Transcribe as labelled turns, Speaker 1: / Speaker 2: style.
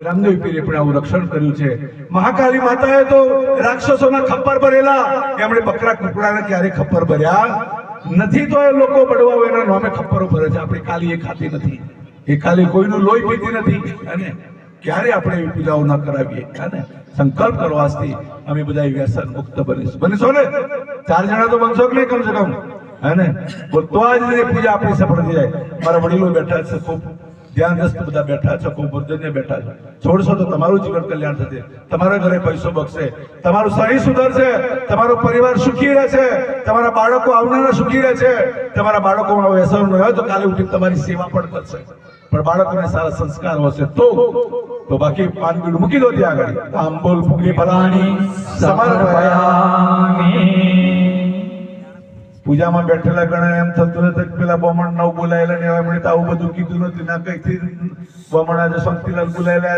Speaker 1: રામદેવ પીરે પણ આવું રક્ષણ કર્યું છે. મહાકાલી માતાએ તો રાક્ષસોના ખપ્પર ભરેલા, એમણે બકરા કુકડાને ક્યારે ખપ્પર ભર્યા નથી, તો એ લોકો બળવાઓ એના નામે ખપ્પરો ભરે છે. આપણી કાલી એ ખાતી નથી, એ કાલી કોઈનું લોહી પીતી નથી. અને ક્યારે આપણે એવી પૂજાઓ ન કરાવીએ. અને સંકલ્પ કરો આજથી અમે બધા વ્યસન મુક્ત બનીશું ને. 4 જણા તો બનશો કે નહીં કમ સે કમ? હે ને? તો આજ પૂજા આપણી સફળ થઈ જાય. મારા વડીલો બેઠા છે, ખૂબ ધ્યાનગ્રસ્ત બધા બેઠા છે, ખૂબ વૃદ્ધને બેઠા છે. છોડશો તો તમારું જીવન કલ્યાણ થશે, તમારા ઘરે પૈસો બગશે, તમારું શરીર સુધરશે, તમારો પરિવાર સુખી રહેશે, તમારા બાળકો આવનારા સુખી રહેશે. તમારા બાળકોમાં વ્યસન ન હોય તો કાલે ઉઠી તમારી સેવા પણ કરશે. પણ બાળકોને સારા સંસ્કાર હશે તો બાકી પાનગીડું મૂકી દો ત્યાં આગળ. આમ બોલ ફૂગી ફલાણી સમર્પયામિ. પૂજામાં બેઠેલા ગણે એમ થતું નથી પેલા બ્રાહ્મણ નવ બોલાયેલા ને એવા મળે તો આવું બધું કીધું નથી. ના કઈથી બ્રાહ્મણ આજે શાંતિલાલ બોલાયેલા